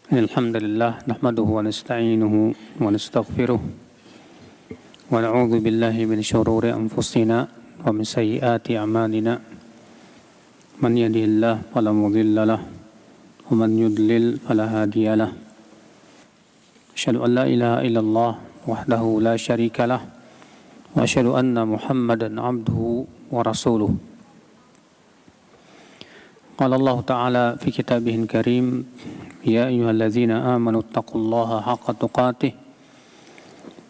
Alhamdulillah nahmaduhu wa nasta'inuhu wa nastaghfiruh wa na'udzu billahi min shururi anfusina wa min sayyiati a'malina man yahdihillahu fala mudilla lahu wa man yudlil fala hadiya lahu asyhadu an la ilaha illallah wahdahu la syarika lah wa asyhadu anna Muhammadan 'abduhu wa rasuluh. Qala Allah Ta'ala fi kitabihil karim, ya ayyuhalladzina amanu taqullaha haqqa tuqatih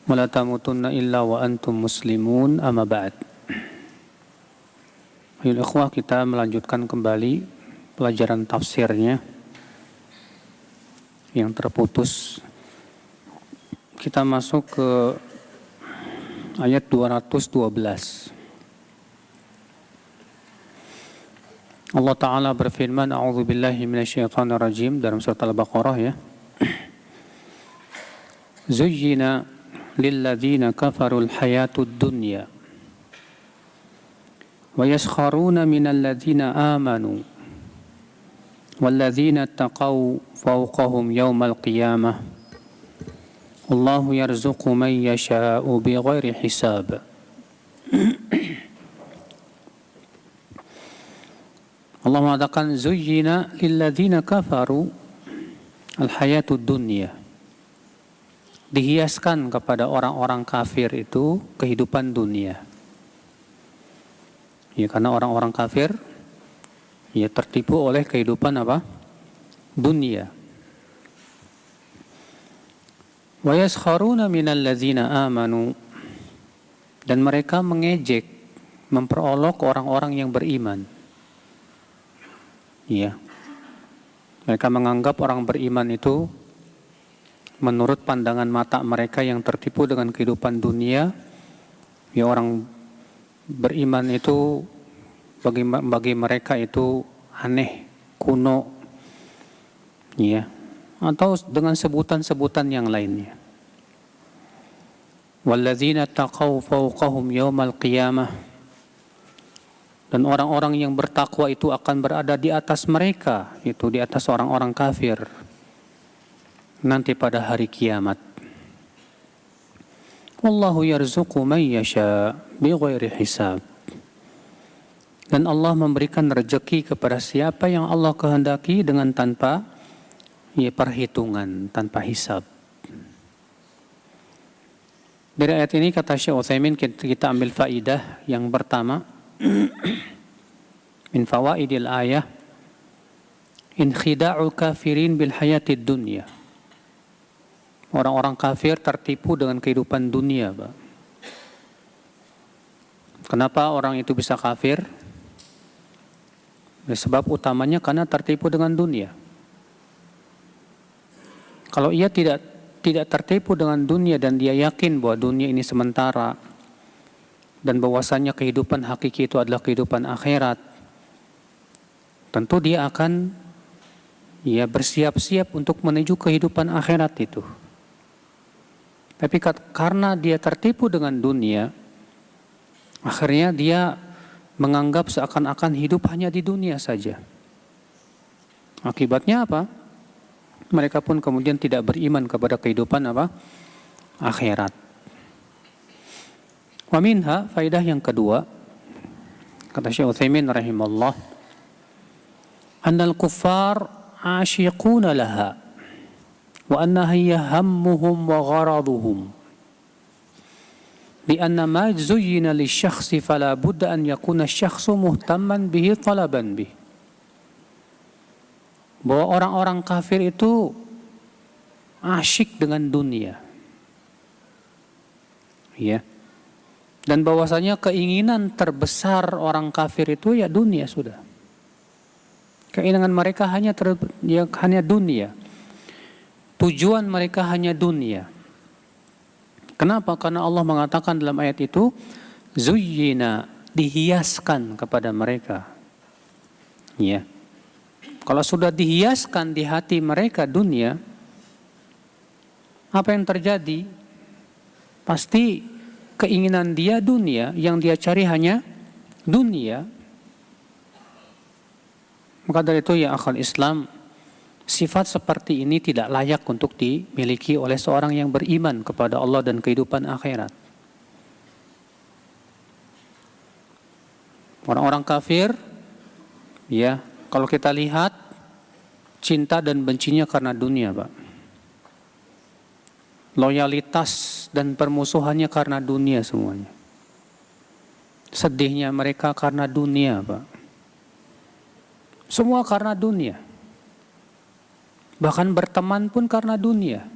wa la tamutunna illa wa antum muslimun, amma ba'd. Ayuhal ikhwah, kita melanjutkan kembali pelajaran tafsirnya yang terputus. Kita masuk ke ayat 212. Allah Ta'ala berfirman, a'udzu billahi minasyaitonir rajim, dalam surat Al-Baqarah ya. Zuyyina lilladzina kafarul hayatud dunya wa yaskharuna minal ladzina amanu walladzina taqaw fawqahum yawmal qiyamah wallahu yarzuqu man yasha'u bighairi hisab. Allah mengatakan zuyyina lilladzina kafaru al-hayatud dunya. Dihiaskan kepada orang-orang kafir itu kehidupan dunia. Ya, karena orang-orang kafir ya tertipu oleh kehidupan apa? Dunia. Wa yaskharuna minal ladzina amanu, dan mereka mengejek, memperolok orang-orang yang beriman. Ya, mereka menganggap orang beriman itu menurut pandangan mata mereka yang tertipu dengan kehidupan dunia, ya orang beriman itu bagi mereka itu aneh, kuno, ya, atau dengan sebutan-sebutan yang lainnya. Walladzina taqaw fawqahum yawmal qiyamah, dan orang-orang yang bertakwa itu akan berada di atas mereka, itu di atas orang-orang kafir nanti pada hari kiamat. Wallahu yarzuqu man yasha bighairi hisab, dan Allah memberikan rezeki kepada siapa yang Allah kehendaki dengan tanpa perhitungan, tanpa hisab. Dari ayat ini kata Syekh Utsaimin, kita ambil faidah yang pertama min fawaidil ayah, inkhida'ul kafirin bil hayatid dunya. Orang-orang kafir tertipu dengan kehidupan dunia, Pak. Kenapa orang itu bisa kafir? Sebab utamanya karena tertipu dengan dunia. Kalau ia tidak tertipu dengan dunia dan dia yakin bahwa dunia ini sementara dan bahwasanya kehidupan hakiki itu adalah kehidupan akhirat, tentu dia akan bersiap-siap untuk menuju kehidupan akhirat itu. Tapi karena dia tertipu dengan dunia, akhirnya dia menganggap seakan-akan hidup hanya di dunia saja. Akibatnya apa? Mereka pun kemudian tidak beriman kepada kehidupan akhirat. Wa minha, faidah yang kedua, kata Syekh Utsaimin rahimahullah, annal kuffar ashiquna laha wa anna hiya hammuhum wa gharaduhum lianna ma zuyyina lisyakhsi fala budda an yakuna syakhsu muhtamman bihi talaban bih. Bahwa orang-orang kafir itu asyik dengan dunia, ya, dan bahwasanya keinginan terbesar orang kafir itu ya dunia sudah. Keinginan mereka hanya dunia. Tujuan mereka hanya dunia. Kenapa? Karena Allah mengatakan dalam ayat itu, zuyyina, dihiaskan kepada mereka. Ya. Kalau sudah dihiaskan di hati mereka dunia, apa yang terjadi? Pasti keinginan dia dunia, yang dia cari hanya dunia. Maka dari itu ya akhal Islam, Sifat seperti ini tidak layak untuk dimiliki oleh seorang yang beriman kepada Allah dan kehidupan akhirat. Orang-orang kafir, ya, kalau kita lihat cinta dan bencinya karena dunia, Pak. Loyalitas dan permusuhannya karena dunia semuanya. Sedihnya mereka karena dunia, Pak. Semua karena dunia. Bahkan berteman pun karena dunia.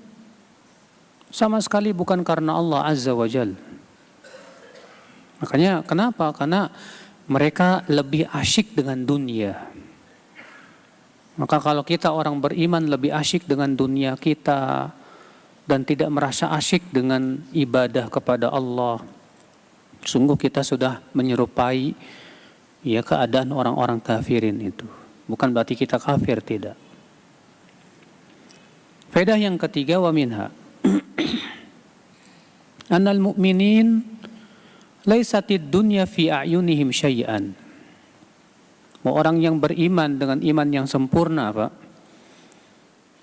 Sama sekali bukan karena Allah Azza wa Jal. Makanya kenapa? Karena mereka lebih asyik dengan dunia. Maka kalau kita orang beriman lebih asyik dengan dunia kita dan tidak merasa asyik dengan ibadah kepada Allah, sungguh kita sudah menyerupai ya keadaan orang-orang kafirin itu. Bukan berarti kita kafir, tidak. Faedah yang ketiga, wa minha annal mu'minin laisatid dunya fi a'yunihim syai'an. Orang yang beriman dengan iman yang sempurna, Pak,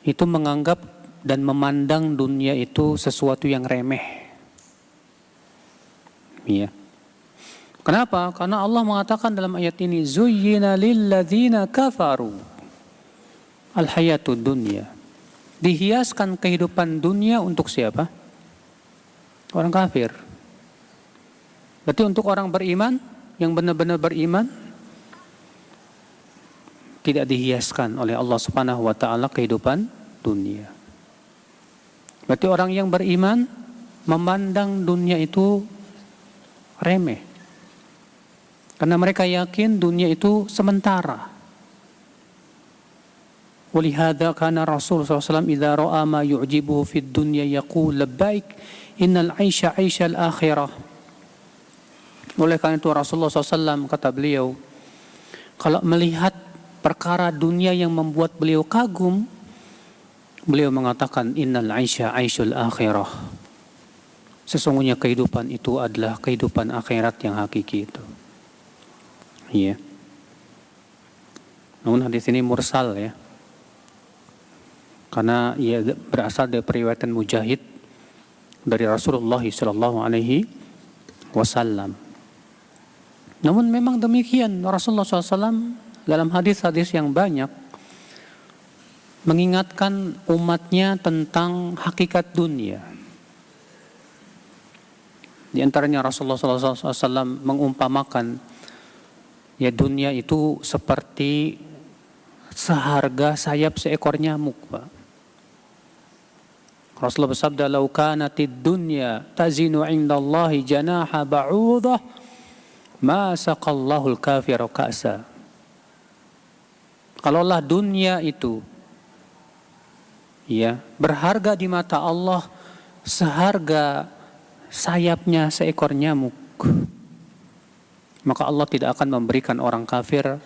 itu menganggap dan memandang dunia itu sesuatu yang remeh. Iya. Kenapa? Karena Allah mengatakan dalam ayat ini, zuyyina lilladzina kafaru al-hayatud dunya. Dihiaskan kehidupan dunia untuk siapa? Orang kafir. Berarti untuk orang beriman, yang benar-benar beriman, tidak dihiaskan oleh Allah Subhanahu wa taala kehidupan dunia. Berarti orang yang beriman memandang dunia itu remeh. Karena mereka yakin dunia itu sementara. Walihada kana Rasul SAW idza ra'a ma yu'jibuhu fid dunya yaqul labbaik innal 'aisha 'aishal akhirah. Oleh karena itu Rasulullah SAW kata beliau, kalau melihat perkara dunia yang membuat beliau kagum, beliau mengatakan innal 'aisha 'aishul akhirah. Sesungguhnya kehidupan itu adalah kehidupan akhirat yang hakiki itu. Iya. Namun hadis ini mursal ya. Karena ia berasal dari periwayatan Mujahid dari Rasulullah sallallahu alaihi wasallam. Namun memang demikian, Rasulullah SAW dalam hadis-hadis yang banyak mengingatkan umatnya tentang hakikat dunia. Di antaranya Rasulullah SAW mengumpamakan ya dunia itu seperti seharga sayap seekor nyamuk, Pak. Rasulullah bersabda, "Lau kanatid dunya tazinu 'indallahi janaha ba'udah, ma saqallahu al-kafira ka'sa." Kalaulah dunia itu ya berharga di mata Allah seharga sayapnya seekor nyamuk, maka Allah tidak akan memberikan orang kafir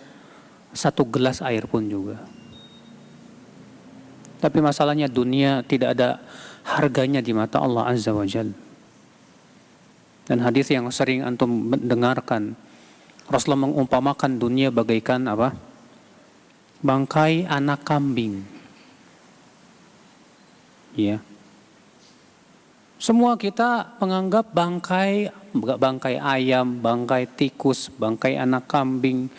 satu gelas air pun juga. Tapi masalahnya dunia tidak ada harganya di mata Allah Azza wa Jalla. Dan hadis yang sering antum dengarkan, Rasulullah mengumpamakan dunia bagaikan apa? Bangkai anak kambing. Ya. Semua kita menganggap bangkai ayam, bangkai tikus, bangkai anak kambing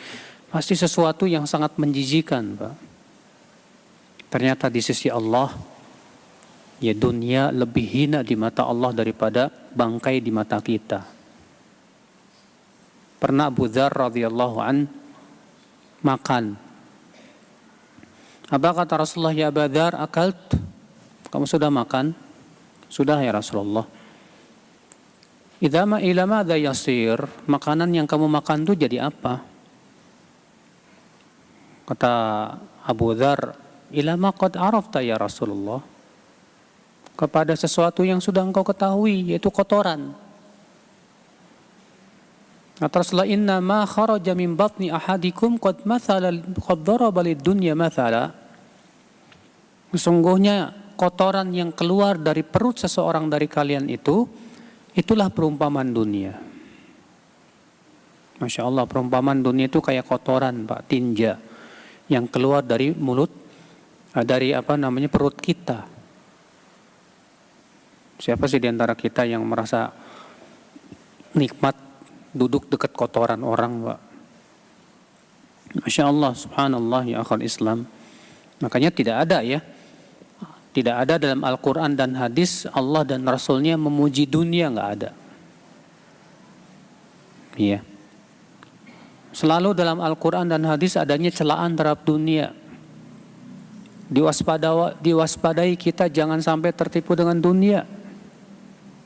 pasti sesuatu yang sangat menjijikan, Pak. Ternyata di sisi Allah, ya dunia lebih hina di mata Allah daripada bangkai di mata kita. Pernah Abu Dzar radhiyallahu an makan. Apa kata Rasulullah, ya Abu Dzar, akalt? Kamu sudah makan? Sudah ya Rasulullah. Idza ma ila madza yasir? Makanan yang kamu makan itu jadi apa? Kata Abu Dzar, ila ma qad arafta ya Rasulullah. Kepada sesuatu yang sudah engkau ketahui, yaitu kotoran. Kata Rasulullah, inna ma kharaja min batni ahadikum qad daraba lid-dunya mathala. Sesungguhnya kotoran yang keluar dari perut seseorang dari kalian itu, itulah perumpamaan dunia. Masya Allah, perumpamaan dunia itu kayak kotoran, Pak, tinja yang keluar dari mulut dari perut kita. Siapa sih di antara kita yang merasa nikmat duduk dekat kotoran orang, Pak? Masya Allah, subhanallah ya akhal Islam. Makanya tidak ada dalam Al-Quran dan hadis Allah dan Rasulnya memuji dunia, nggak ada. Iya. Selalu dalam Al-Quran dan hadis adanya celaan terhadap dunia. Diwaspadai kita jangan sampai tertipu dengan dunia.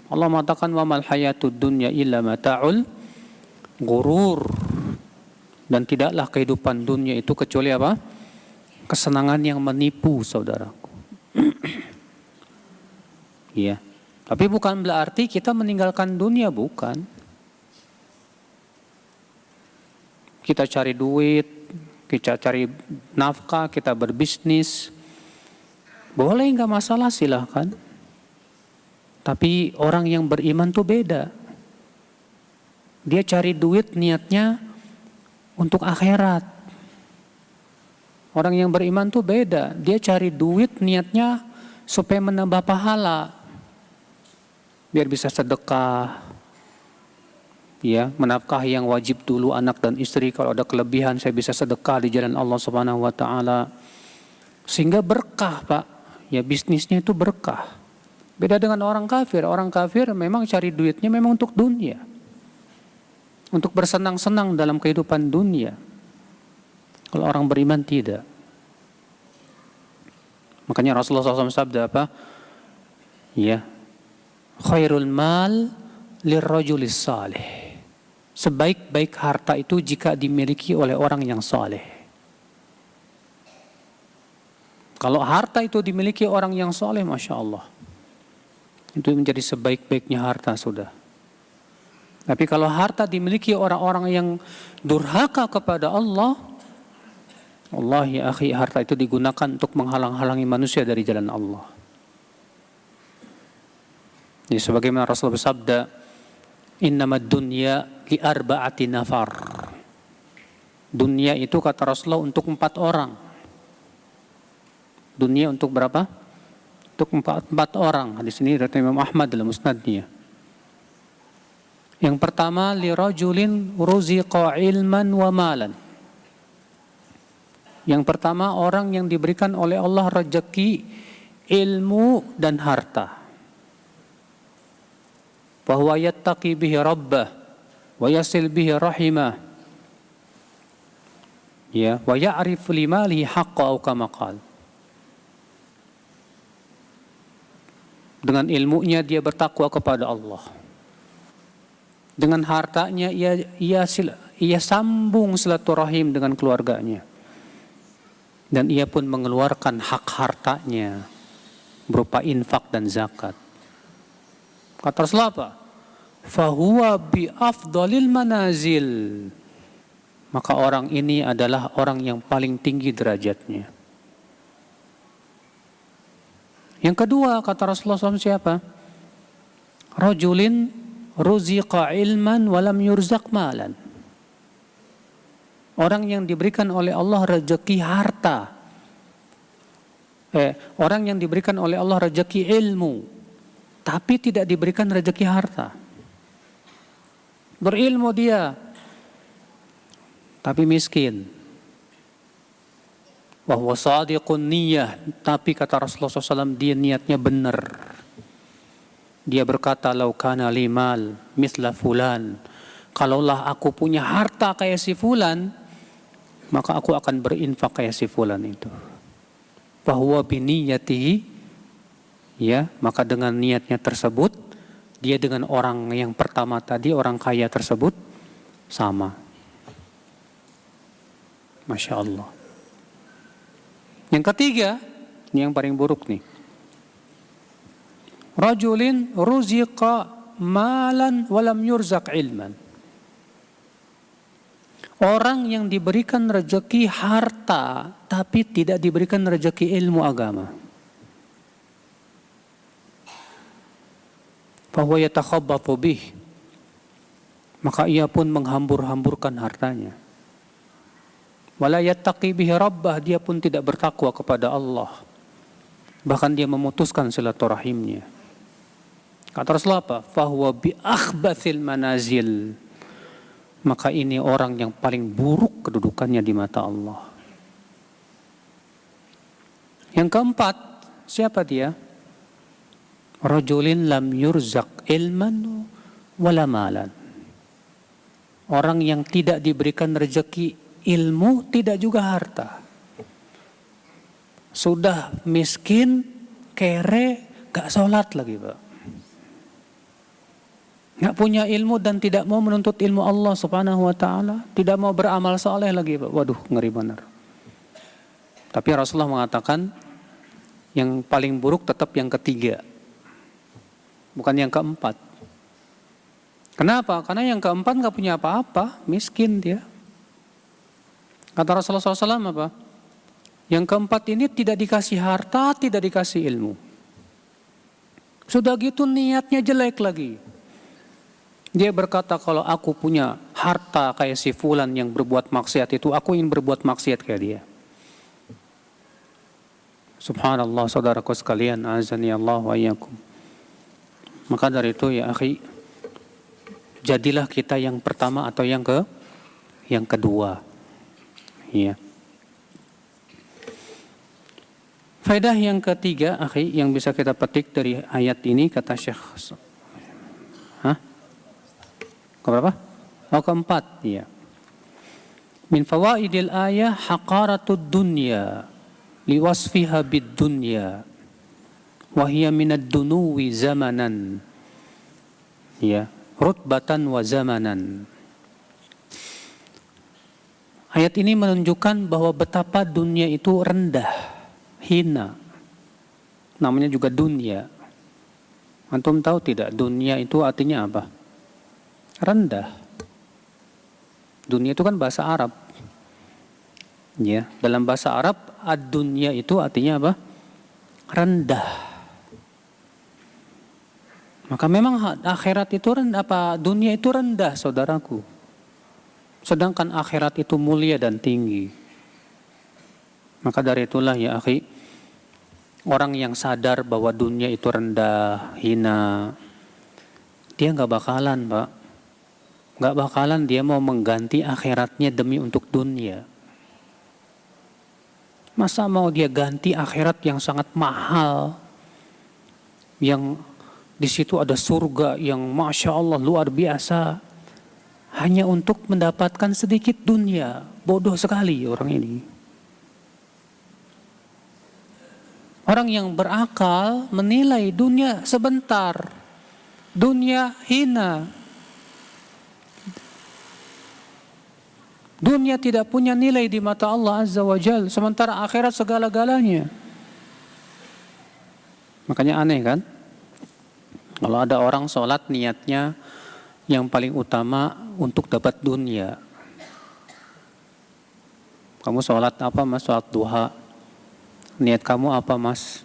Allah mengatakan wa mal hayatud dunya illa mata'ul ghurur. Dan tidaklah kehidupan dunia itu kecuali apa? Kesenangan yang menipu, saudaraku. Iya. Tapi bukan berarti kita meninggalkan dunia, bukan. Kita cari duit, kita cari nafkah, kita berbisnis. Boleh, nggak masalah, silahkan. Tapi orang yang beriman tuh beda. Dia cari duit niatnya untuk akhirat. Orang yang beriman tuh beda. Dia cari duit niatnya supaya menambah pahala. Biar bisa sedekah. Ya, menafkahi yang wajib dulu anak dan istri. Kalau ada kelebihan saya bisa sedekah di jalan Allah Subhanahu wa taala. Sehingga berkah, Pak. Ya, bisnisnya itu berkah. Beda dengan orang kafir. Orang kafir memang cari duitnya memang untuk dunia. Untuk bersenang-senang dalam kehidupan dunia. Kalau orang beriman tidak. Makanya Rasulullah SAW sabda apa? Ya, khairul mal lirrajulis salih. Sebaik-baik harta itu jika dimiliki oleh orang yang saleh. Kalau harta itu dimiliki orang yang saleh, Masya Allah, itu menjadi sebaik-baiknya harta sudah. Tapi kalau harta dimiliki orang-orang yang durhaka kepada Allah, Allah ya akhi, harta itu digunakan untuk menghalang-halangi manusia dari jalan Allah. Jadi sebagaimana Rasul bersabda, innamad dunya li arba'ati nafar. Dunia itu kata Rasulullah untuk 4 orang. Dunia untuk berapa? Untuk 4 orang. Hadis ini dari Imam Ahmad dalam musnadnya. Yang pertama, li rajulin ruziqa ilman wa malan. Yang pertama, orang yang diberikan oleh Allah rezeki ilmu dan harta. Wa huwa yattaqi bihi rabbah wa yasil bihi rahimah. Ya, wa ya'rif limalihi haqqa au kama qala. Dengan ilmunya dia bertakwa kepada Allah. Dengan hartanya ia sambung silaturahim dengan keluarganya. Dan ia pun mengeluarkan hak hartanya berupa infak dan zakat. Kata Rasulullah apa? Fahuwa bi afdalil manazil. Maka orang ini adalah orang yang paling tinggi derajatnya. Yang kedua kata Rasulullah SAW siapa? Rajulin ruziqa ilman walam yurzaq malan. Orang yang diberikan oleh Allah rezeki harta. Orang yang diberikan oleh Allah rezeki ilmu, tapi tidak diberikan rezeki harta. Berilmu dia, tapi miskin. Wa huwa shadiqun niyyah, tapi kata Rasulullah SAW dia niatnya benar. Dia berkata, lau kana limal misla fulan. Kalaulah aku punya harta kayak si fulan, maka aku akan berinfak kayak si fulan itu. Fahuwa biniyatihi, ya, maka dengan niatnya tersebut, dia dengan orang yang pertama tadi, orang kaya tersebut, sama. Masya Allah. Yang ketiga, ini yang paling buruk nih. Rajulin ruziqa malan walam yurzaq ilman. Orang yang diberikan rezeki harta tapi tidak diberikan rezeki ilmu agama. Fahuwa yatakhabbatu bih. Maka ia pun menghambur-hamburkan hartanya. Wala yattaqi bihi rabbah, dia pun tidak bertakwa kepada Allah. Bahkan dia memutuskan silaturahimnya. Kata Rasulullah apa? Fahuwa bi akhbathil manazil. Maka ini orang yang paling buruk kedudukannya di mata Allah. Yang keempat, siapa dia? Rajulin lam yurzaq ilman wala malan. Orang yang tidak diberikan rezeki ilmu, tidak juga harta. Sudah miskin, kere, gak sholat lagi, Pak. Gak punya ilmu dan tidak mau menuntut ilmu Allah subhanahu wa ta'ala. Tidak mau beramal soleh lagi, Pak. Waduh, ngeri benar. Tapi Rasulullah mengatakan, yang paling buruk tetap yang ketiga. Bukan yang keempat. Kenapa? Karena yang keempat gak punya apa-apa. Miskin dia. Kata Rasulullah SAW apa? Yang keempat ini tidak dikasih harta, tidak dikasih ilmu. Sudah gitu niatnya jelek lagi. Dia berkata, kalau aku punya harta kayak si fulan yang berbuat maksiat itu, aku ingin berbuat maksiat kayak dia. Subhanallah, saudaraku sekalian, azani Allah wa iyyakum. Maka dari itu ya akhi, jadilah kita yang pertama atau yang kedua. Ya. Faedah yang ketiga, akhi, yang bisa kita petik dari ayat ini, kata Syekh. Keberapa? Oh, keempat, ya. Min fawaidil ayah haqaratud dunya liwasfiha bid dunya wa hiya minad dunuwi zamanan. Ya, rutbatan wa zamanan. Ayat ini menunjukkan bahwa betapa dunia itu rendah, hina. Namanya juga dunia. Antum tahu tidak, dunia itu artinya apa? Rendah. Dunia itu kan bahasa Arab. Ya, dalam bahasa Arab ad-dunya itu artinya apa? Rendah. Maka memang akhirat itu rendah, dunia itu rendah, saudaraku. Sedangkan akhirat itu mulia dan tinggi. Maka dari itulah ya akhi, orang yang sadar bahwa dunia itu rendah, hina, dia gak bakalan, Pak. Gak bakalan dia mau mengganti akhiratnya demi untuk dunia. Masa mau dia ganti akhirat yang sangat mahal, yang di situ ada surga yang Masya Allah luar biasa, hanya untuk mendapatkan sedikit dunia? Bodoh sekali orang ini. Orang yang berakal menilai dunia sebentar, dunia hina, dunia tidak punya nilai di mata Allah Azza wa Jal, sementara akhirat segala-galanya. Makanya aneh kan? Kalau ada orang sholat niatnya yang paling utama untuk dapat dunia. Kamu sholat apa mas? Sholat duha. Niat kamu apa mas?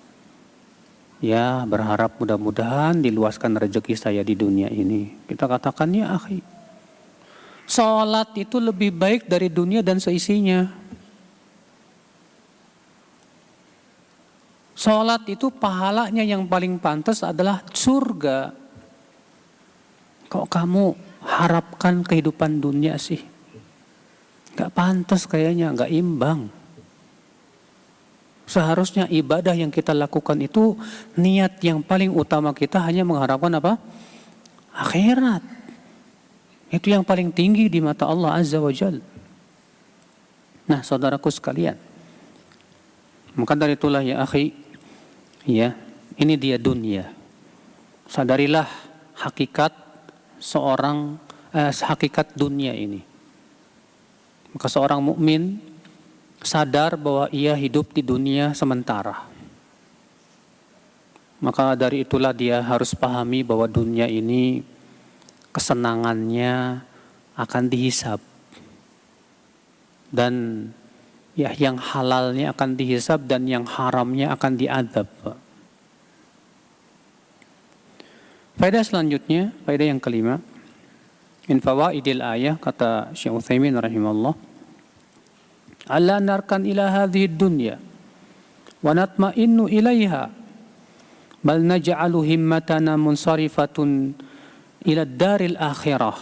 Ya berharap mudah-mudahan diluaskan rezeki saya di dunia ini. Kita katakan ya akhi, sholat itu lebih baik dari dunia dan seisinya. Sholat itu pahalanya yang paling pantas adalah surga. Kok kamu harapkan kehidupan dunia sih? Gak pantas kayaknya, gak imbang. Seharusnya ibadah yang kita lakukan itu niat yang paling utama kita hanya mengharapkan apa? Akhirat. Itu yang paling tinggi di mata Allah Azza wa Jal. Nah, saudaraku sekalian, maka dari itulah ya akhi, ya, ini dia dunia. Sadarilah hakikat hakikat dunia ini. Maka seorang mukmin sadar bahwa ia hidup di dunia sementara. Maka dari itulah dia harus pahami bahwa dunia ini kesenangannya akan dihisab, dan ya yang halalnya akan dihisab dan yang haramnya akan diadab. Faedah selanjutnya, faedah yang kelima, in fawaidil ayah, kata Syekh Utsaimin rahimahullah, alla narkan ila hadhihi dunya wa natma'innu ilaiha bal naj'alu himmatana munsarifatun ila daril akhirah,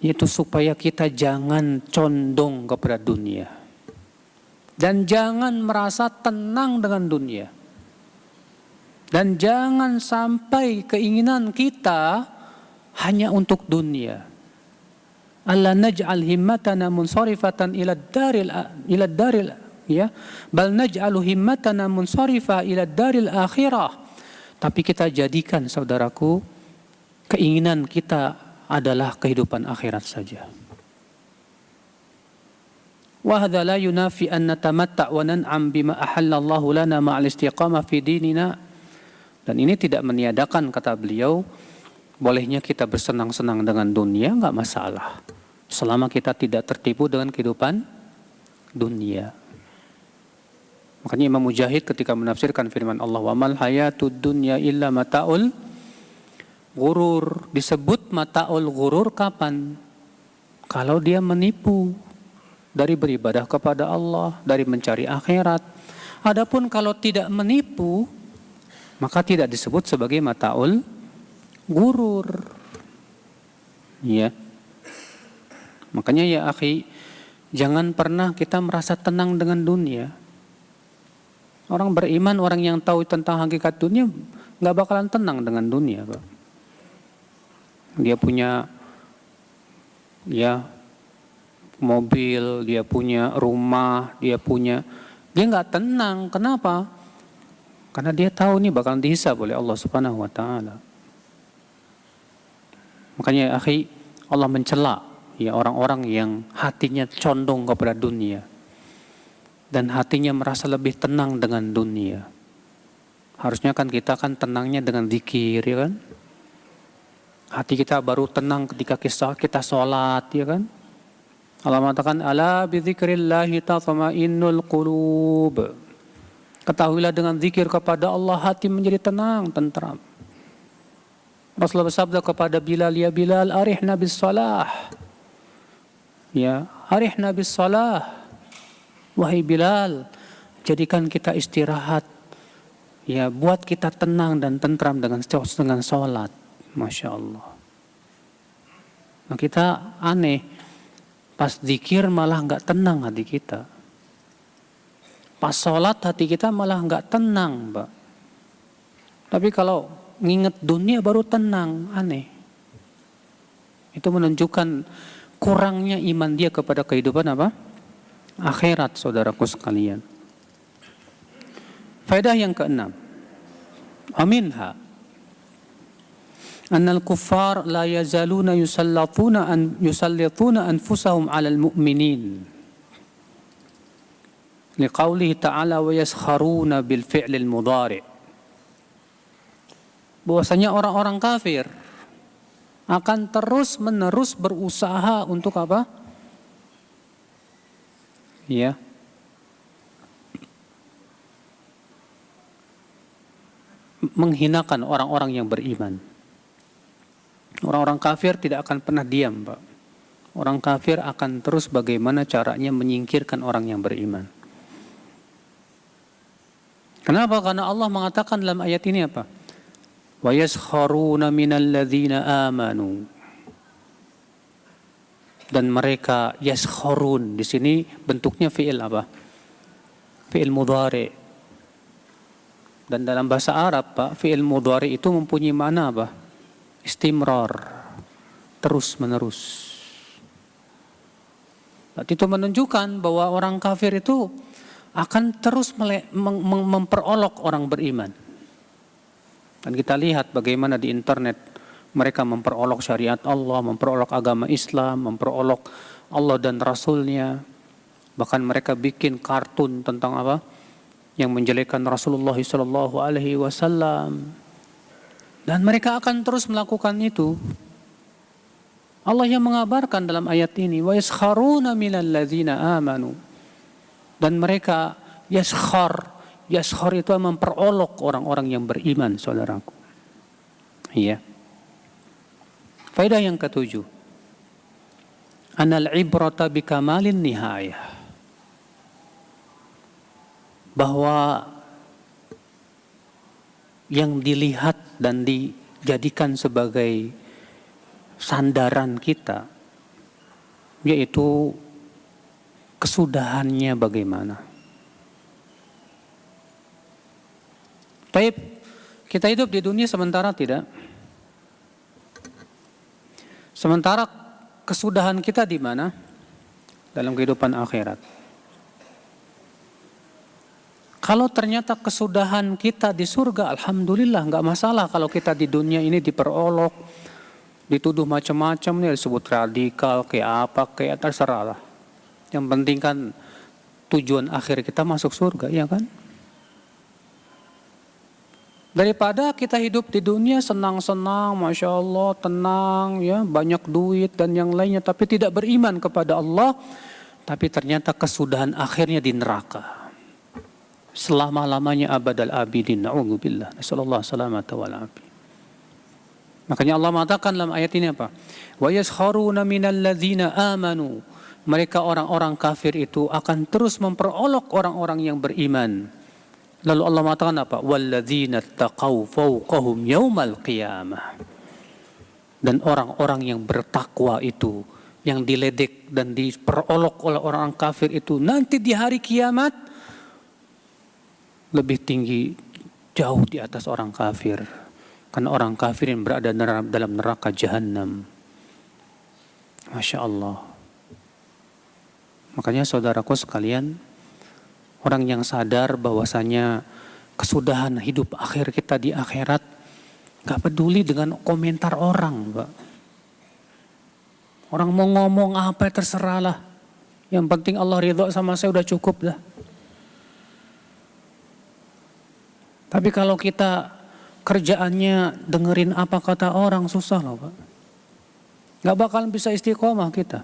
yaitu supaya kita jangan condong kepada dunia dan jangan merasa tenang dengan dunia, dan jangan sampai keinginan kita hanya untuk dunia. Alla naj'al himmatana munsarifatan ila daril ya, bal naj'alu himmatana munsarifa ila daril akhirah. Tapi kita jadikan, saudaraku, keinginan kita adalah kehidupan akhirat saja. Wa hadza la yunafi an natamatta' wa nan'am bima ahallallahu lana ma'al istiqamah fi dinina. Dan ini tidak meniadakan, kata beliau, bolehnya kita bersenang-senang dengan dunia, enggak masalah, selama kita tidak tertipu dengan kehidupan dunia. Makanya Imam Mujahid ketika menafsirkan firman Allah, wa mal hayatud dunya illa mata'ul ghurur, disebut mata'ul ghurur kapan? Kalau dia menipu dari beribadah kepada Allah, dari mencari akhirat. Adapun kalau tidak menipu, maka tidak disebut sebagai mata'ul ghurur. Ya. Makanya ya akhi, jangan pernah kita merasa tenang dengan dunia. Orang beriman, orang yang tahu tentang hakikat dunia, nggak bakalan tenang dengan dunia, Pak. Dia punya ya mobil, dia punya rumah, dia nggak tenang. Kenapa? Karena dia tahu nih bakalan dihisab oleh Allah Subhanahu wa taala. Makanya ya akhi, Allah mencela ya orang-orang yang hatinya condong kepada dunia dan hatinya merasa lebih tenang dengan dunia. Harusnya kan kita kan tenangnya dengan zikir, ya kan? Hati kita baru tenang ketika kita sholat, ya kan? Allah mengatakan, ala bidzikrillahi tatma'innul qulub. Ketahuilah dengan zikir kepada Allah hati menjadi tenang, tentram. Rasulullah bersabda kepada Bilal, ya Bilal, arihna bis salah. Ya, arihna bis salah. Wahai Bilal, jadikan kita istirahat, ya, buat kita tenang dan tentram dengan sholat. Masya Allah. Nah, kita aneh, pas zikir malah nggak tenang hati kita, pas sholat hati kita malah nggak tenang, Mbak. Tapi kalau nginget dunia baru tenang, aneh. Itu menunjukkan kurangnya iman dia kepada kehidupan apa? Akhirat, saudaraku sekalian. Faedah yang keenam, aminha annal kuffar la yazaluna yusallituna anfusahum 'alal mu'minin liqaulihi ta'ala wa yaskharuna bil fi'lil mudhari'. Bahwasanya orang-orang kafir akan terus-menerus berusaha untuk apa? Ya, menghinakan orang-orang yang beriman. Orang-orang kafir tidak akan pernah diam, Pak. Orang kafir akan terus bagaimana caranya menyingkirkan orang yang beriman. Kenapa? Karena Allah mengatakan dalam ayat ini apa? Wa yaskharuna minal ladzina amanu. Dan mereka yaskharun, di sini bentuknya fi'il apa? Fi'il mudhari. Dan dalam bahasa Arab, Pak, fi'il mudhari itu mempunyai makna apa? Istimrar, terus menerus. Itu menunjukkan bahwa orang kafir itu akan terus memperolok orang beriman. Dan kita lihat bagaimana di internet mereka memperolok syariat Allah, memperolok agama Islam, memperolok Allah dan Rasulnya. Bahkan mereka bikin kartun tentang apa? Yang menjelekkan Rasulullah SAW. Dan mereka akan terus melakukan itu. Allah yang mengabarkan dalam ayat ini, wa yaskharuna minal ladzina amanu. Dan mereka yaskhar itu memperolok orang-orang yang beriman, saudaraku. Iya. Faedah yang ketujuh, anal ibrata bikamalin nihayah, bahwa yang dilihat dan dijadikan sebagai sandaran kita yaitu kesudahannya bagaimana. Taib, kita hidup di dunia sementara tidak? Sementara kesudahan kita di mana? Dalam kehidupan akhirat. Kalau ternyata kesudahan kita di surga, alhamdulillah, nggak masalah. Kalau kita di dunia ini diperolok, dituduh macam-macam, nih disebut radikal, kayak apa, kayak terserah lah. Yang penting kan tujuan akhir kita masuk surga, ya kan? Daripada kita hidup di dunia senang-senang, Masya Allah, tenang, ya, banyak duit dan yang lainnya, tapi tidak beriman kepada Allah, tapi ternyata kesudahan akhirnya di neraka. Selama-lamanya abadal abidin, na'udzubillah, nasallallahu salamata wal afi. Makanya Allah mengatakan dalam ayat ini apa? Wa yaskharuna minal ladzina amanu. Mereka orang-orang kafir itu akan terus memperolok orang-orang yang beriman. Lalu Allah mengatakan apa? Walladzina taqaw fawqahum yaumal qiyamah. Dan orang-orang yang bertakwa itu, yang diledek dan diperolok oleh orang kafir itu, nanti di hari kiamat lebih tinggi, jauh di atas orang kafir. Karena orang kafir yang berada dalam neraka jahanam. Masya Allah. Makanya saudaraku sekalian, orang yang sadar bahwasanya kesudahan hidup akhir kita di akhirat, gak peduli dengan komentar orang, Pak. Orang mau ngomong apa terserah lah. Yang penting Allah ridho sama saya udah cukup dah. Tapi kalau kita kerjaannya dengerin apa kata orang, susah loh, Pak. Gak bakalan bisa istiqomah kita.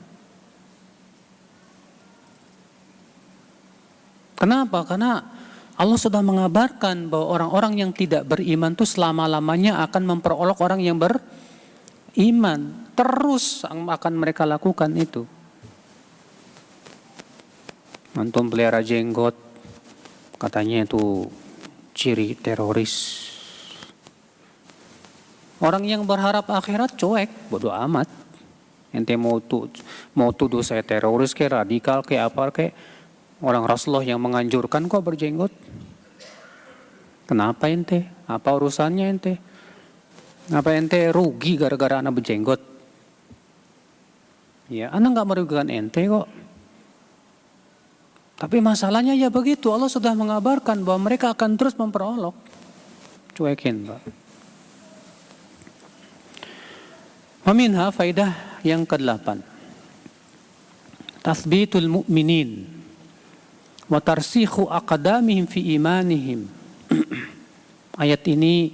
Kenapa? Karena Allah sudah mengabarkan bahwa orang-orang yang tidak beriman itu selama-lamanya akan memperolok orang yang beriman. Terus akan mereka lakukan itu. Antum pelihara jenggot, katanya itu ciri teroris. Orang yang berharap akhirat cuek, bodoh amat. Ente mau tuduh saya teroris kayak radikal kayak apa kayak orang Rasulullah yang menganjurkan kok berjenggot. Kenapa ente? Apa urusannya ente? Apa ente rugi gara-gara anak berjenggot? Ya, anak nggak merugikan ente kok. Tapi masalahnya ya begitu, Allah sudah mengabarkan bahwa mereka akan terus memperolok. Cuekin, Pak. Waminha faidah yang ke-8. Tathbitul mu'minin wa tarsikhu aqdamihim fi imanihim. Ayat ini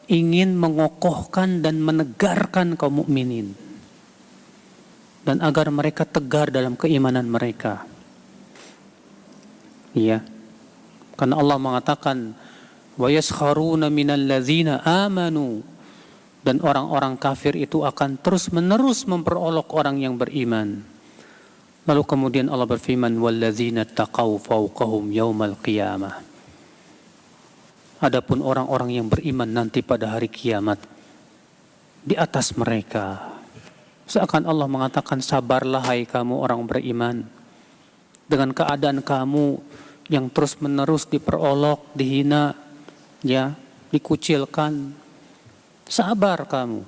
ingin mengokohkan dan menegarkan kaum mukminin dan agar mereka tegar dalam keimanan mereka. Iya. Karena Allah mengatakan wa yaskharuna minal ladzina amanu, dan orang-orang kafir itu akan terus-menerus memperolok orang yang beriman. Lalu kemudian Allah berfirman walladzina taqaw fawqahum yaumal qiyamah. Adapun orang-orang yang beriman nanti pada hari kiamat di atas mereka. Seakan Allah mengatakan sabarlah hai kamu orang beriman dengan keadaan kamu yang terus-menerus diperolok, dihina, ya, dikucilkan. Sabar kamu.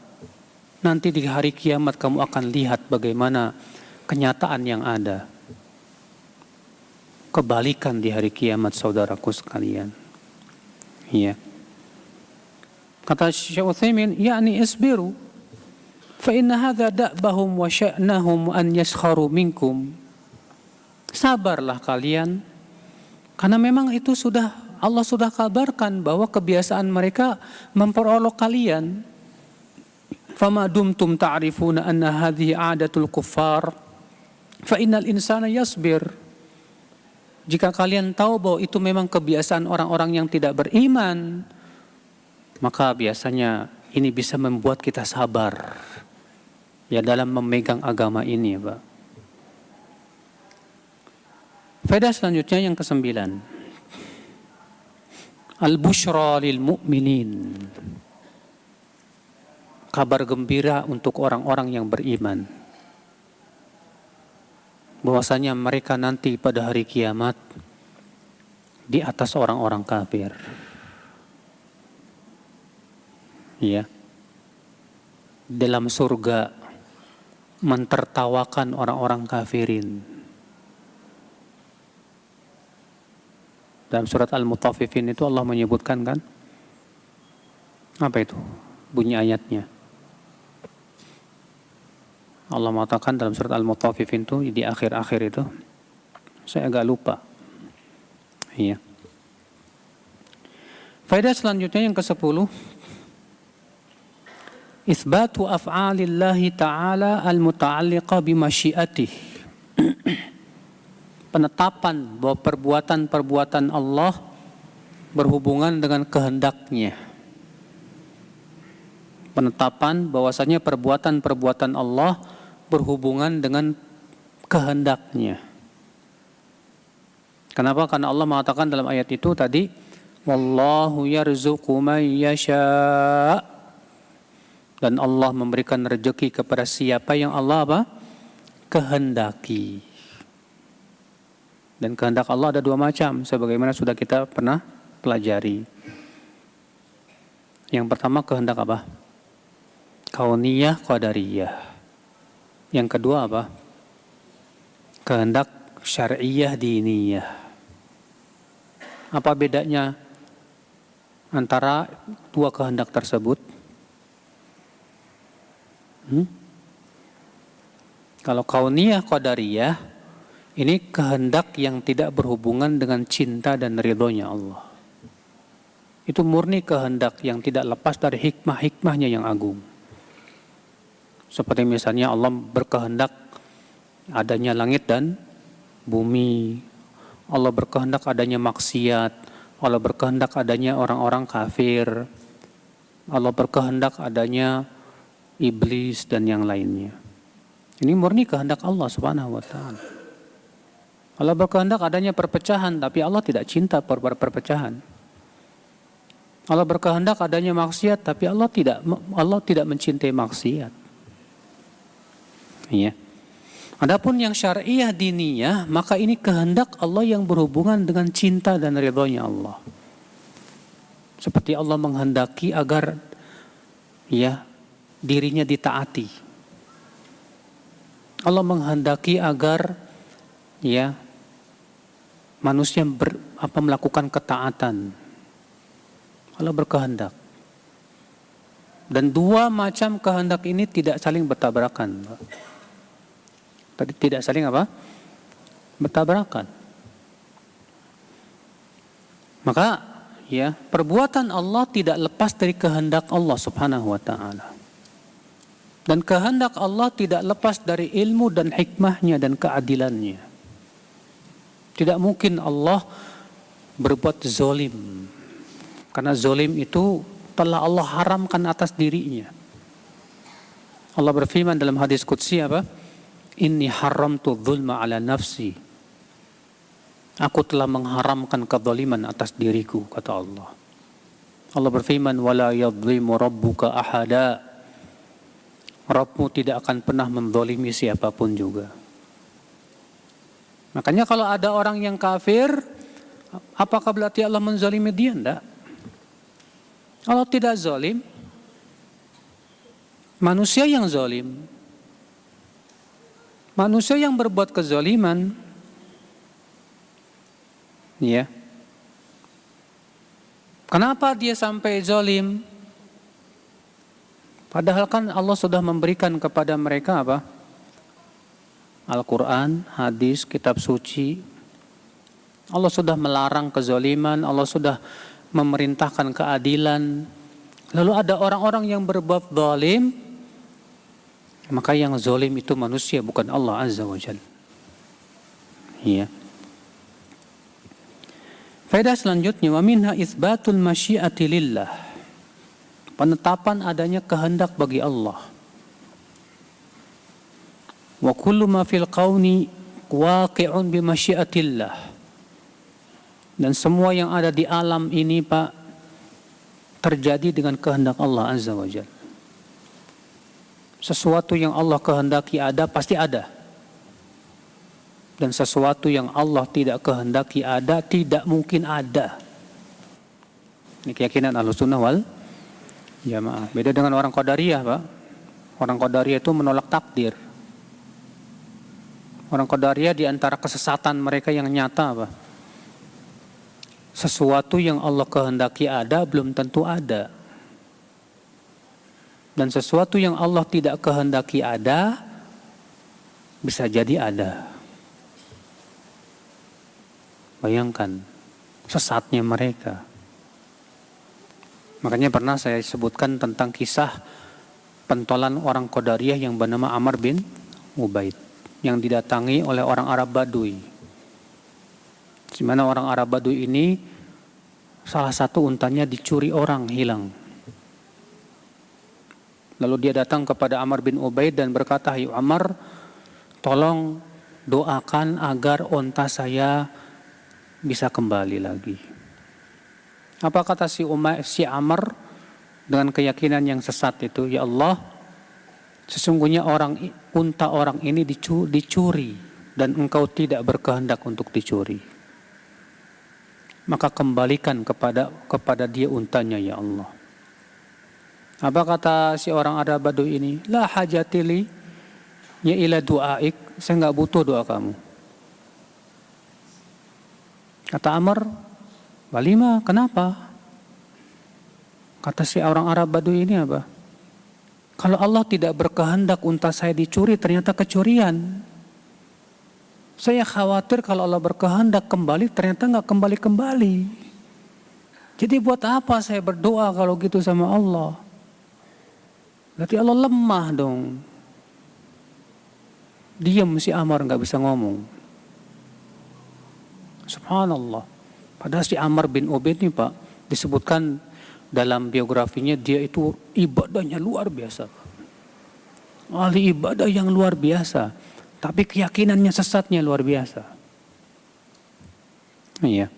Nanti di hari kiamat kamu akan lihat bagaimana kenyataan yang ada. Kebalikan di hari kiamat saudaraku sekalian. Ya. Kata Syekh Utsaimin, yakni isbiru fa inna hadza da'bahum wa sya'nahum an yaskharu minkum. Sabarlah kalian, karena memang itu Allah sudah kabarkan bahwa kebiasaan mereka memperolok kalian. Fama dumtum ta'rifuna anna hadhihi 'adatul kuffar fa innal insana yasbir. Jika kalian tahu bahwa itu memang kebiasaan orang-orang yang tidak beriman, maka biasanya ini bisa membuat kita sabar. ya dalam memegang agama ini, Pak. Faedah selanjutnya yang ke-9. Al-busyra lil mu'minin. Kabar gembira untuk orang-orang yang beriman. Bahwasanya mereka nanti pada hari kiamat di atas orang-orang kafir. Ya. Dalam surga mentertawakan orang-orang kafirin. Dalam surat Al-Mutaffifin itu Allah menyebutkan kan? Apa itu? Bunyi ayatnya. Allah mengatakan dalam surat Al-Mutaffifin itu di akhir-akhir itu. Saya agak lupa. Iya. Faedah selanjutnya yang ke-10. Itsbatu af'alillahi ta'ala al-muta'alliqa bimasyiatih. Penetapan bahwa perbuatan-perbuatan Allah berhubungan dengan kehendaknya. Penetapan bahwasanya perbuatan-perbuatan Allah berhubungan dengan kehendaknya. Kenapa? Karena Allah mengatakan dalam ayat itu tadi, wallahu yarzuqu man yasha'. Dan Allah memberikan rezeki kepada siapa yang Allah apa? Kehendaki. Dan kehendak Allah ada 2 macam, sebagaimana sudah kita pernah pelajari. Yang pertama kehendak apa? Kauniyah, qadariyah. Yang kedua apa? Kehendak syar'iyah, diniyah. Apa bedanya antara 2 kehendak tersebut? Kalau kauniyah qadariyah, ini kehendak yang tidak berhubungan dengan cinta dan ridhonya Allah. Itu murni kehendak yang tidak lepas dari hikmah-hikmahnya yang agung. Seperti misalnya Allah berkehendak adanya langit dan bumi. Allah berkehendak adanya maksiat. Allah berkehendak adanya orang-orang kafir. Allah berkehendak adanya iblis dan yang lainnya. Ini murni kehendak Allah Subhanahu wa taala. Allah berkehendak adanya perpecahan, tapi Allah tidak cinta perpecahan. Allah berkehendak adanya maksiat, tapi Allah tidak mencintai maksiat. Ya. Adapun yang syariah diniyah, maka ini kehendak Allah yang berhubungan dengan cinta dan ridhonya Allah. Seperti Allah menghendaki agar dirinya ditaati. Allah menghendaki agar manusia melakukan ketaatan. Allah berkehendak. Dan 2 macam kehendak ini tidak saling bertabrakan. Tadi tidak saling apa? Bertabrakan. Maka perbuatan Allah tidak lepas dari kehendak Allah Subhanahu wa taala. Dan kehendak Allah tidak lepas dari ilmu dan hikmahnya dan keadilannya. Tidak mungkin Allah berbuat zalim. Karena zalim itu telah Allah haramkan atas dirinya. Allah berfirman dalam hadis qudsi apa? Inni haramtu dzulma ala nafsi. Aku telah mengharamkan kezaliman atas diriku, kata Allah. Allah berfirman, wala yadhlimu rabbuka ahada. Rabbmu tidak akan pernah menzalimi siapapun juga. Makanya kalau ada orang yang kafir, apakah berarti Allah menzalimi dia? Tidak. Allah tidak zalim. Manusia yang zalim. Manusia yang berbuat kezaliman. Kenapa dia sampai zalim? Padahal kan Allah sudah memberikan kepada mereka apa? Al-Quran, hadis, kitab suci. Allah sudah melarang kezaliman, Allah sudah memerintahkan keadilan. Lalu ada orang-orang yang berbuat zalim, maka yang zalim itu manusia, bukan Allah Azza wa Jalla. Faedah selanjutnya, wa minha itsbatul masyiati lillah. Penetapan adanya kehendak bagi Allah. Wa kullu ma fil kauni waqi'un bi masyiatillah. Dan semua yang ada di alam ini, Pak, terjadi dengan kehendak Allah Azza wa Jalla. Sesuatu yang Allah kehendaki ada, pasti ada. Dan sesuatu yang Allah tidak kehendaki ada, tidak mungkin ada. Ini keyakinan Ahlussunnah wal Jamaah. Beda dengan orang Qadariyah, Pak. Orang Qadariyah itu menolak takdir. Orang Qadariyah di antara kesesatan mereka yang nyata, Pak. Sesuatu yang Allah kehendaki ada, belum tentu ada. Dan sesuatu yang Allah tidak kehendaki ada, bisa jadi ada. Bayangkan sesatnya mereka. Makanya pernah saya sebutkan tentang kisah pentolan orang Qadariyah yang bernama Amr bin Ubaid, yang didatangi oleh orang Arab Baduy. Di mana orang Arab Baduy ini salah satu untanya dicuri orang, hilang. Lalu dia datang kepada Amr bin Ubaid dan berkata, "Hai Amr, tolong doakan agar unta saya bisa kembali lagi." Apa kata si Amr dengan keyakinan yang sesat itu? "Ya Allah, sesungguhnya unta orang ini dicuri dan engkau tidak berkehendak untuk dicuri. Maka kembalikan kepada dia untanya, ya Allah." Apa kata si orang Arab Baduy ini? "La hajatili ya ila du'aik." Saya enggak butuh doa kamu. Kata Amr, "Walima, kenapa?" Kata si orang Arab Baduy ini apa? "Kalau Allah tidak berkehendak unta saya dicuri, ternyata kecurian. Saya khawatir kalau Allah berkehendak kembali, ternyata nggak kembali-kembali. Jadi buat apa saya berdoa kalau gitu sama Allah? Berarti Allah lemah dong." Diam si Amr, nggak bisa ngomong. Subhanallah. Padahal si Amr bin Ubaid ini, Pak, disebutkan dalam biografinya dia itu ibadahnya luar biasa. Ahli ibadah yang luar biasa. Tapi keyakinannya sesatnya luar biasa. Iya.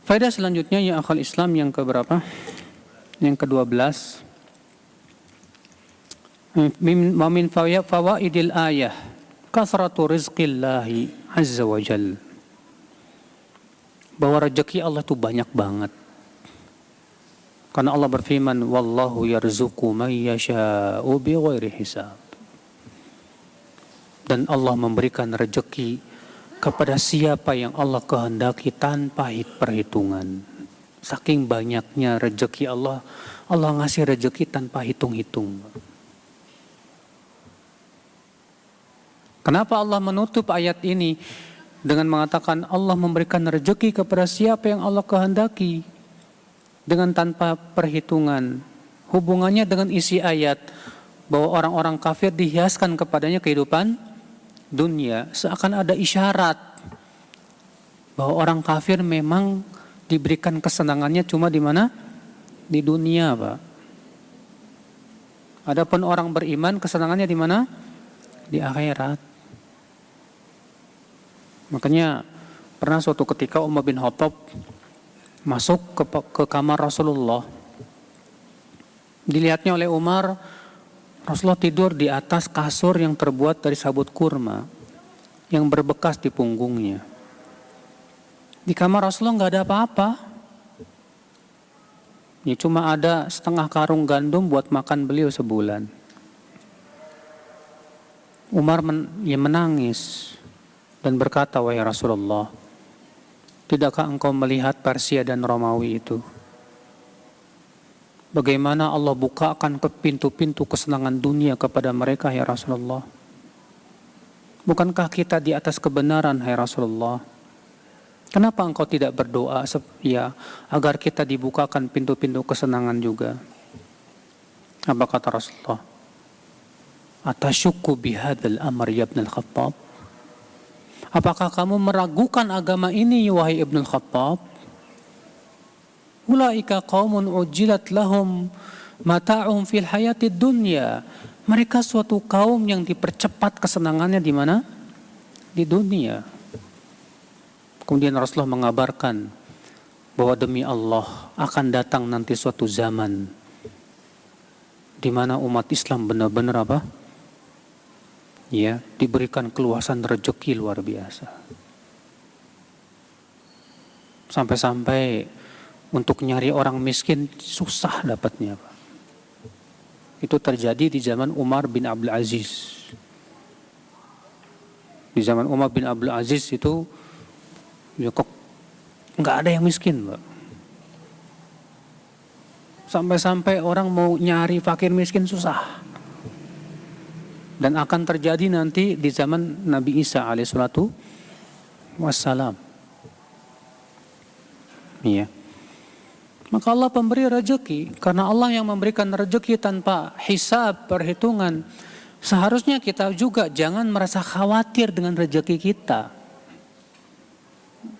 Faedah selanjutnya ya akhal Islam yang keberapa? Yang ke-12. Wa min fawaidil ayah kasratu rizqillahi azza wa jalla. Bahwa rezeki Allah itu banyak banget. Karena Allah berfirman, "Wallahu yarzuqu man yasha'u bighairi hisab." Dan Allah memberikan rezeki kepada siapa yang Allah kehendaki tanpa perhitungan. Saking banyaknya rezeki Allah, Allah ngasih rezeki tanpa hitung-hitung. Kenapa Allah menutup ayat ini dengan mengatakan Allah memberikan rezeki kepada siapa yang Allah kehendaki dengan tanpa perhitungan? Hubungannya dengan isi ayat bahwa orang-orang kafir dihiaskan kepadanya kehidupan dunia, seakan ada isyarat bahwa orang kafir memang diberikan kesenangannya cuma di mana? Di dunia, Pak. Adapun orang beriman kesenangannya di mana? Di akhirat. Makanya pernah suatu ketika Umar bin Khattab masuk ke kamar Rasulullah. Dilihatnya oleh Umar, Rasulullah tidur di atas kasur yang terbuat dari sabut kurma yang berbekas di punggungnya. Di kamar Rasulullah nggak ada apa-apa. Ya cuma ada setengah karung gandum buat makan beliau sebulan. Umar menangis dan berkata, "Wahai Rasulullah, tidakkah engkau melihat Persia dan Romawi itu? Bagaimana Allah bukakan ke pintu-pintu kesenangan dunia kepada mereka, ya Rasulullah? Bukankah kita di atas kebenaran, hai Rasulullah? Kenapa engkau tidak berdoa ya agar kita dibukakan pintu-pintu kesenangan juga?" Apa kata Rasulullah? "Atasyukku bihadzal amr ya Ibn al-Khattab?" Apakah kamu meragukan agama ini, wahai Ibn al-Khattab? Ulaika qaumun ujilat lahum mata'um fil hayatid dunya Mereka suatu kaum yang dipercepat kesenangannya di mana? Di dunia. Kemudian Rasulullah mengabarkan bahwa demi Allah akan datang nanti suatu zaman di mana umat Islam benar-benar apa? Ya, diberikan keluasan rezeki luar biasa. Sampai-sampai untuk nyari orang miskin susah dapatnya, Pak. Itu terjadi di zaman Umar bin Abdul Aziz. Di zaman Umar bin Abdul Aziz itu ya kok nggak ada yang miskin, Pak. Sampai-sampai orang mau nyari fakir miskin susah. Dan akan terjadi nanti di zaman Nabi Isa alaihissalatu wassalam. Iya. Maka Allah pemberi rezeki, karena Allah yang memberikan rezeki tanpa hisab, perhitungan. Seharusnya kita juga jangan merasa khawatir dengan rezeki kita.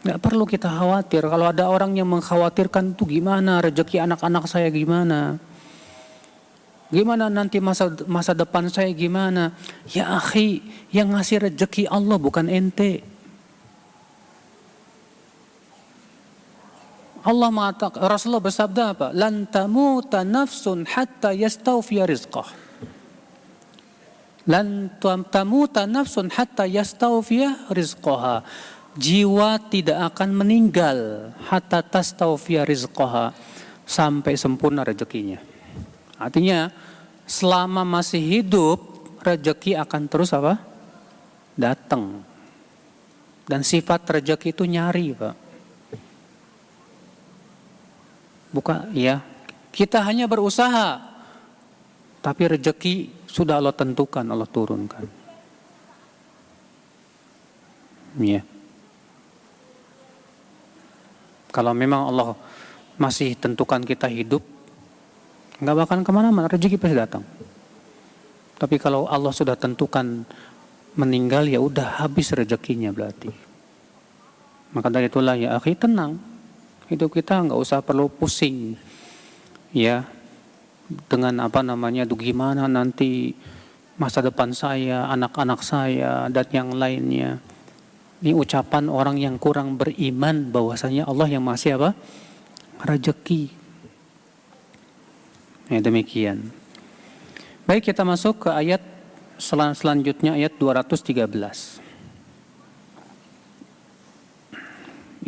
Nggak perlu kita khawatir. Kalau ada orang yang mengkhawatirkan itu gimana, rezeki anak-anak saya gimana, gimana nanti masa depan saya gimana. Ya akhi, yang ngasih rezeki Allah bukan ente. Allah mengatakan, Rasulullah bersabda apa? Lan tamuta nafsun hatta yastawfiya rizqah. Lan tamuta nafsun hatta yastawfiya rizqaha. Jiwa tidak akan meninggal hatta tastawfiya rizqaha, sampai sempurna rezekinya. Artinya selama masih hidup rezeki akan terus apa? Datang. Dan sifat rezeki itu nyari, Pak. Bukan, ya. Kita hanya berusaha, tapi rezeki sudah Allah tentukan, Allah turunkan. Ya. Kalau memang Allah masih tentukan kita hidup, nggak bakal kemana-mana, rezeki pasti datang. Tapi kalau Allah sudah tentukan meninggal, ya udah habis rezekinya berarti. Maka dari itulah ya akhi, tenang. Hidup kita nggak usah perlu pusing, ya, dengan gimana nanti masa depan saya, anak-anak saya, dan yang lainnya. Ini ucapan orang yang kurang beriman bahwasanya Allah yang masih apa? Rezeki. Ya, demikian. Baik, kita masuk ke ayat selanjutnya, ayat 213.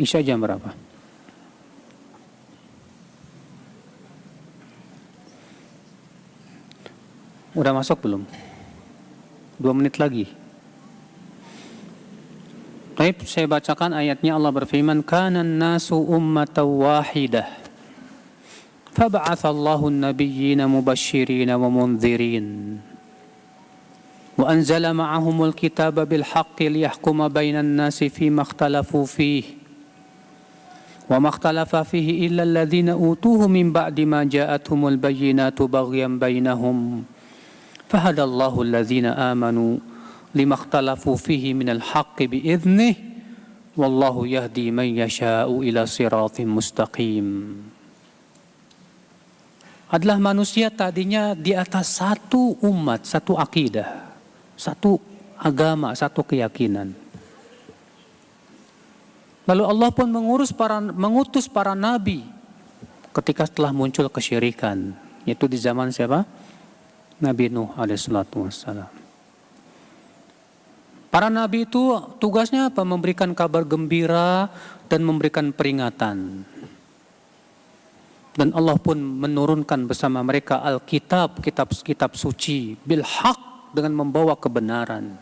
Isya jam berapa? Udah masuk belum? 2 menit lagi. Baik, saya bacakan ayatnya. Allah berfirman, "Kanan nasu ummatan wahidah. Fab'atsallahu an-nabiyyina mubashshirina wa mundzirin. Wa anzala ma'ahumul kitaba bil haqqi liyahkuma bainan nasi fima ikhtalafu fihi. Wa ma ikhtalafa fihi illa alladhina utuhu min ba'di ma ja'atuhumul bayyinatu baghyan bainahum. Fahadallahu alladhina amanu lima ikhtalafu fihi minal haqqi bi'idhnih. Wallahu yahdi man yasha'u ila siratim mustaqim." Adalah manusia tadinya di atas satu umat, satu akidah, satu agama, satu keyakinan. Lalu Allah pun mengutus para nabi ketika setelah muncul kesyirikan, yaitu di zaman siapa? Nabi Nuh alaihissalatu wassalam. Para nabi itu tugasnya apa? Memberikan kabar gembira dan memberikan peringatan. Dan Allah pun menurunkan bersama mereka Alkitab, kitab suci, bil haq, dengan membawa kebenaran.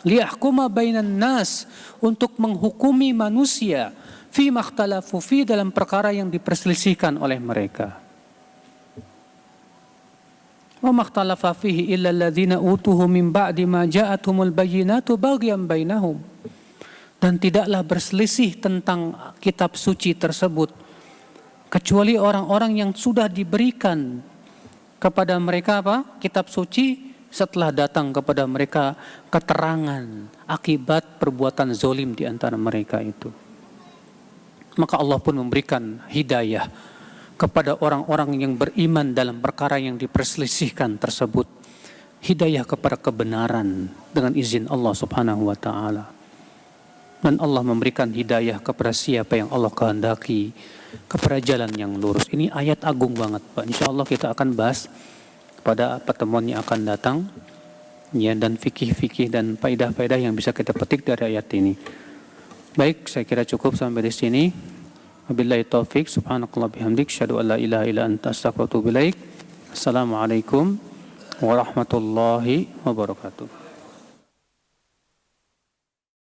Liyahkuma bainan nas, untuk menghukumi manusia, fi makhtalafu fi, dalam perkara yang diperselisihkan oleh mereka. Wa makhtalafa fihi illa alladhina utuhu min ba'di ma ja'athumul bayyinatu baghyan bainahum. Dan tidaklah berselisih tentang kitab suci tersebut kecuali orang-orang yang sudah diberikan kepada mereka apa? Kitab suci, setelah datang kepada mereka keterangan akibat perbuatan zolim di antara mereka itu. Maka Allah pun memberikan hidayah kepada orang-orang yang beriman dalam perkara yang diperselisihkan tersebut, hidayah kepada kebenaran dengan izin Allah Subhanahu wa taala. Dan Allah memberikan hidayah kepada siapa yang Allah kehendaki kepada jalan yang lurus. Ini ayat agung banget, Pak. Insya Allah kita akan bahas pada pertemuan yang akan datang, ya, dan fikih-fikih dan faedah-faedah yang bisa kita petik dari ayat ini. Baik, saya kira cukup sampai di sini. Wabillahi taufik, subhanakallah bihamdik, syahadu an la ilaha illa anta astaghfiruka wa atubu ilaik. Assalamualaikum warahmatullahi wabarakatuh.